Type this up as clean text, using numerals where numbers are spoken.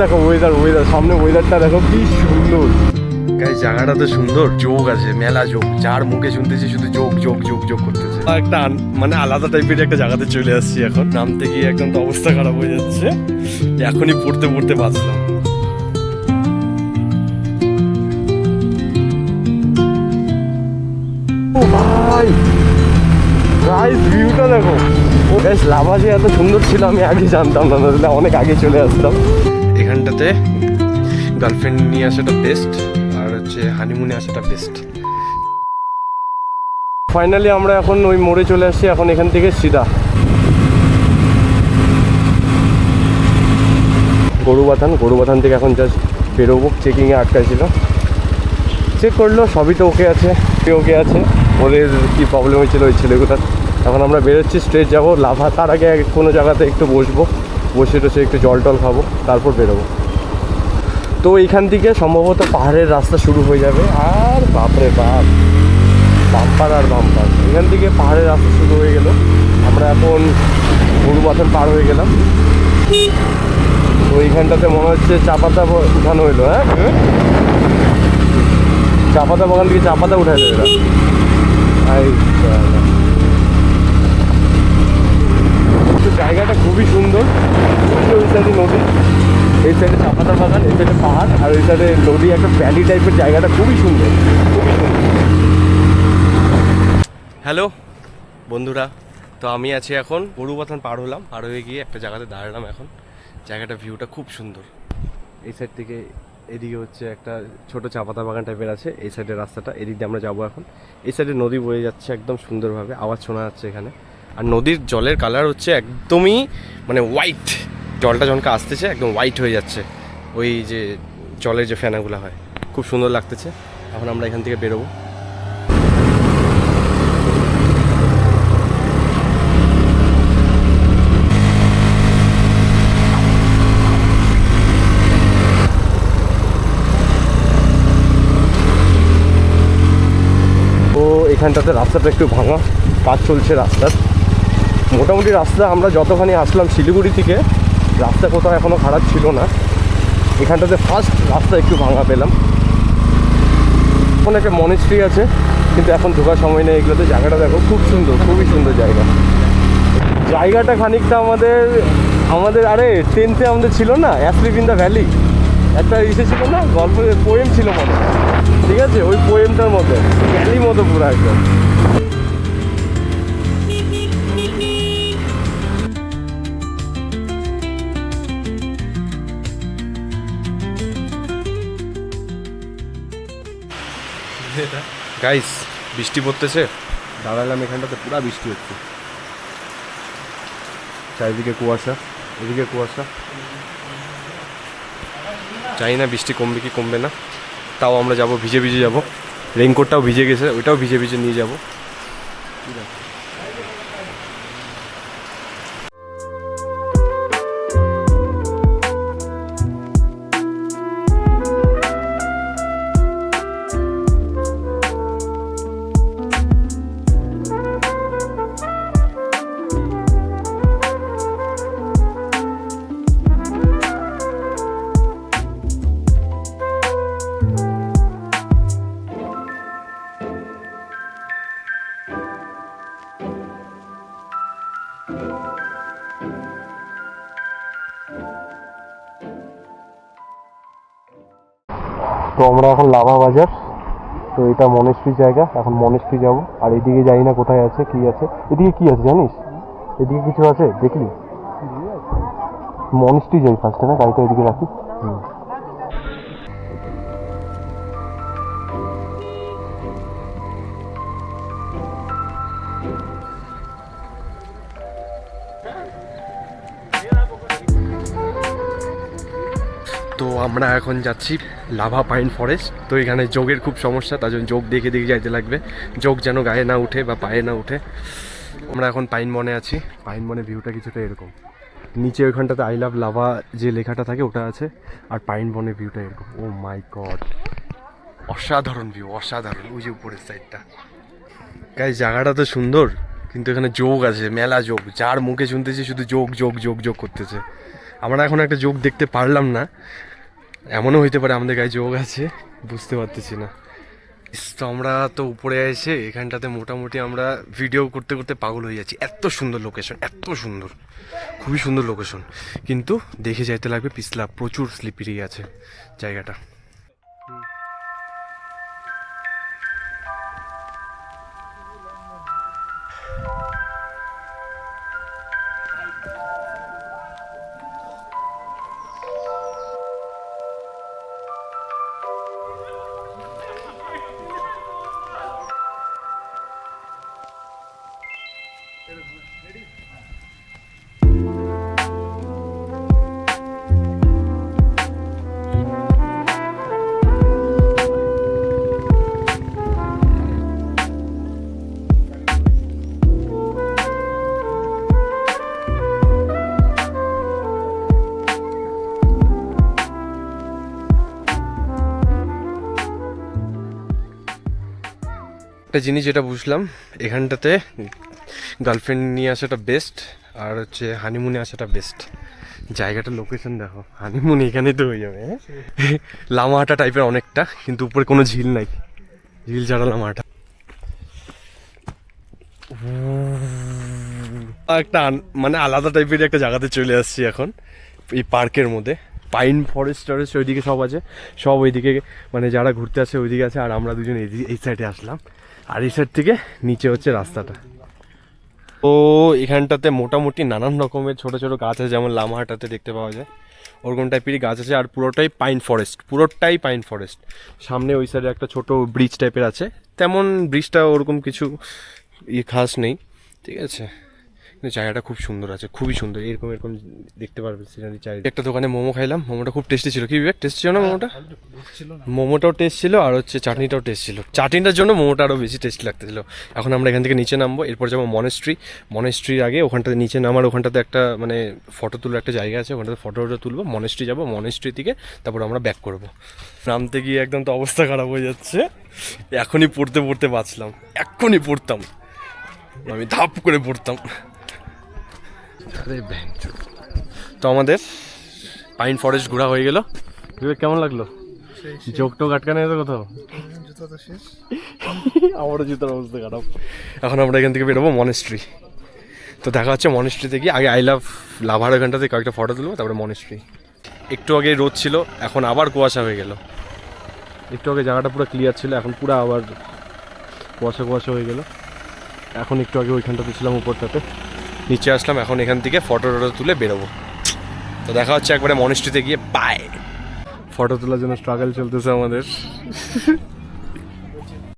দেখো ওয়েদার সামনে ওয়েদারটা দেখো কি সুন্দর। গাইস জায়গাটা তো সুন্দর, যোগ আছে, মেলা যোগ, যার মুখে শুনতেছি শুধু যোগ যোগ যোগ যোগ করতেছে। একটা মানে আলাদা টাইপের একটা জায়গাতে চলে আসছি এখন। নামতে গিয়ে একদম তো অবস্থা খারাপ হয়ে যাচ্ছে, এখনই পড়তে পড়তে বাঁচলাম। ও ভাই গাইস ভিউটা দেখো। ও গাইস লাভা যে এত সুন্দর ছিল আমি আগে জানতাম না, তাহলে অনেক আগে চলে আসতাম। এখানটাতে গার্লফ্রেন্ড নিয়ে আসাটা বেস্ট, আর হচ্ছে হানিমুনে আসাটা বেস্ট। ফাইনালি আমরা এখন ওই মোড়ে চলে আসছি, এখন এখান থেকে সিধা গরুবাথান থেকে এখন জাস্ট বেরোবো। চেকিংয়ে আটকাইছিল, চেক করলো সবই তো ওকে আছে, ওদের কী প্রবলেম হয়েছিল ওই ছেলেগুলোর। এখন আমরা বেরোচ্ছি, স্ট্রেট যাবো লাভা। তার আগে কোনো জায়গাতে একটু বসে টসে একটু জল টল খাবো, তারপর বেরোবো। তো এইখান থেকে সম্ভবত পাহাড়ের রাস্তা শুরু হয়ে যাবে। আর বাপরে বাপ, বাম্পার আর বাম্পার। এখান থেকে পাহাড়ের রাস্তা শুরু হয়ে গেল। আমরা এখন গরুবাথান পার হয়ে গেলাম। তো এইখানটাতে মনে হচ্ছে চা পাতা উঠানো হইলো। হ্যাঁ, চা পাতা বাগান থেকে চা পাতা উঠাই দেবে। জায়গাটা খুবই সুন্দর। ওই সাইডে নদী, এই সাইডে চা পাতা বাগান, এই সাইডে পাহাড়, আর ওই সাইডে নদী, একটা ভ্যালি টাইপের। জায়গাটা খুবই সুন্দর, খুবই সুন্দর। হ্যালো বন্ধুরা, তো আমি আছি এখন গরুবাথান পার হলাম, পার হয়ে গিয়ে একটা জায়গাতে দাঁড়ালাম এখন। জায়গাটা ভিউটা খুব সুন্দর। এই সাইড থেকে এদিকে হচ্ছে একটা ছোট চা পাতা বাগান টাইপের আছে, এই সাইডের রাস্তাটা, এদিক দিয়ে আমরা যাবো এখন। এই সাইডে নদী বয়ে যাচ্ছে একদম সুন্দরভাবে, আওয়াজ শোনা যাচ্ছে এখানে। আর নদীর জলের কালার হচ্ছে একদমই মানে হোয়াইট, জলটা যখন আসতেছে একদম হোয়াইট হয়ে যাচ্ছে, ওই যে জলের যে ফেনাগুলো হয়, খুব সুন্দর লাগতেছে। এখন আমরা এখান থেকে বেরোবো। এখানটাতে রাস্তাটা একটু ভাঙা, কাজ চলছে রাস্তার। মোটামুটি রাস্তা আমরা যতখানি আসলাম শিলিগুড়ি থেকে, রাস্তা কোথাও এখনও খারাপ ছিল না। এখানটাতে ফার্স্ট রাস্তা একটু ভাঙা পেলাম। এখন একটা মনেস্ট্রি আছে, কিন্তু এখন ঢোকার সময় নেই এগুলোতে। জায়গাটা দেখো খুব সুন্দর, খুবই সুন্দর জায়গাটা খানিকটা আমাদের আরে 10th আমাদের ছিল না অ্যাসলিভ ইন দ্য ভ্যালি, একটা ইসে ছিল না, গল্পের পোয়েম ছিল মনে, ঠিক আছে? ওই পোয়েমটার মতো ভ্যালির মতো পুরো একদম। গাইস বৃষ্টি পড়তেছে, দাঁড়ালাম এখানটাতে, পুরা বৃষ্টি হচ্ছে, চারিদিকে কুয়াশা, এদিকে কুয়াশা। জানি না বৃষ্টি কমবে কি কমবে না, তাও আমরা যাবো, ভিজে ভিজে যাবো। রেইনকোটটাও ভিজে গেছে, ওইটাও ভিজে ভিজে নিয়ে যাবো। তো আমরা এখন লাভা বাজার, তো এটা মনেস্ট্রি জায়গা, এখন মনেস্ট্রি যাবো। আর এদিকে জানি না কোথায় আছে, কি আছে এদিকে, কি আছে জানিস? এদিকে কিছু আছে দেখলি? মনেস্ট্রি যাই ফার্স্টে, না গাড়িটা এদিকে রাখি। তো আমরা এখন যাচ্ছি লাভা পাইন ফরেস্ট। তো এখানে যোগের খুব সমস্যা, তার জন্য যোগ দেখে দেখে যাইতে লাগবে, যোগ যেন গায়ে না উঠে বা পায়ে না উঠে। আমরা এখন পাইন বনে আছি। পাইন বনে ভিউটা কিছুটা এরকম, নিচে ওইখানটাতে আই লাভ লাভা যে লেখাটা থাকে ওটা আছে, আর পাইন বনের ভিউটা এরকম। ও মাই গড, অসাধারণ ভিউ, অসাধারণ। ওই যে উপরের সাইডটা, গাইস জায়গাটা তো সুন্দর, কিন্তু এখানে যোগ আছে, মেলা যোগ, যার মুখে শুনতেছি শুধু যোগ যোগ যোগ যোগ করতেছে। আমরা এখন একটা যোগ দেখতে পারলাম না, এমনও হইতে পারে আমাদের গায়ে যোগ আছে, বুঝতে পারতেছি না। তো আমরা তো উপরে এসে এখানটাতে মোটামুটি আমরা ভিডিও করতে করতে পাগল হয়ে যাচ্ছি। এত সুন্দর লোকেশন, এত সুন্দর, খুবই সুন্দর লোকেশন, কিন্তু দেখে যাইতে লাগবে পিছলা, প্রচুর স্লিপারি আছে জায়গাটা। একটা জিনিস যেটা বুঝলাম, এখানটাতে গার্লফ্রেন্ড নিয়ে আসাটা বেস্ট, আর হচ্ছে হানিমুনে আসাটা বেস্ট। জায়গাটা লোকেশন দেখো, হানিমুন এখানেই তো হয়ে যাবে। লামাহাটা টাইপের অনেকটা, কিন্তু উপরে কোনো ঝিল নাই, ঝিল ছাড়া লামাহাটা। একটা মানে আলাদা টাইপের একটা জায়গাতে চলে আসছি এখন, এই পার্কের মধ্যে। পাইন ফরেস্ট টরেস্ট ওইদিকে সব আছে, সব ওইদিকে মানে যারা ঘুরতে আসে ওইদিকে আছে, আর আমরা দুজন এই সাইডে আসলাম, আর এই সাইড থেকে নিচে হচ্ছে রাস্তাটা। তো এখানটাতে মোটামুটি নানান রকমের ছোট ছোট গাছ আছে, যেমন লামাহাটাতে দেখতে পাওয়া যায় ওরকম টাইপেরই গাছ আছে, আর পুরোটাই পাইন ফরেস্ট, পুরোটাই পাইন ফরেস্ট। সামনে ওই সাইডে একটা ছোট ব্রিজ টাইপের আছে, তেমন ব্রিজটা ওরকম কিছু খাস নেই, ঠিক আছে, কিন্তু জায়গাটা খুব সুন্দর আছে, খুবই সুন্দর। এরকম এরকম দেখতে পারবে সিনারি চাই। একটা দোকানে মোমো খাইলাম, মোমোটা খুব টেস্টি ছিল। কি বিবেক, টেস্টি ছিল না মোমোটা? মোমোটাও টেস্ট ছিল, আর হচ্ছে চাটনিটাও টেস্ট ছিল। চাটনিটার জন্য মোমোটা আরও বেশি টেস্টি লাগতেছিল। এখন আমরা এখান থেকে নিচে নামবো, এরপর যাবো মনেস্ট্রি। মনেস্ট্রির আগে ওখানটাতে নিচে নামার ওখানটাতে একটা মানে ফটো তোলার একটা জায়গা আছে, ওখানটাতে ফটো তুলবো। মনেস্ট্রি যাবো, মনেস্ট্রি থেকে তারপর আমরা ব্যাক করবো। নামতে গিয়ে একদম তো অবস্থা খারাপ হয়ে যাচ্ছে। এখনই পড়তে পড়তে বাঁচলাম, এক্ষুনি পড়তাম আমি, ধাপ করে পড়তাম। তো আমাদের পাইন ফরেস্ট ঘোরা হয়ে গেল। কেমন লাগলো? চোখ টোক আটকানো যেত কোথাও? আমারও জুতার অবস্থা খারাপ। এখন আমরা এখান থেকে বেরোবো মনেস্ট্রি। তো দেখা হচ্ছে মনেস্ট্রিতে গিয়ে। আগে আই লাভ লাভার ওখানটাতে কয়েকটা ফটো তুলবো, তারপরে মনেস্ট্রি। একটু আগে রোদ ছিল, এখন আবার কুয়াশা হয়ে গেল। একটু আগে জায়গাটা পুরো ক্লিয়ার ছিল, এখন পুরো আবার কুয়াশা কুয়াশা হয়ে গেল। এখন একটু আগে ওইখানটাতে ছিলাম উপরটাতে, নিচে আসলাম। এখন এখান থেকে ফটো টটো তুলে বেরোবো। তো দেখা হচ্ছে একবারে মনেস্ট্রিতে গিয়ে। বাই। ফটো তোলার জন্য স্ট্রাগল চলতেছে আমাদের।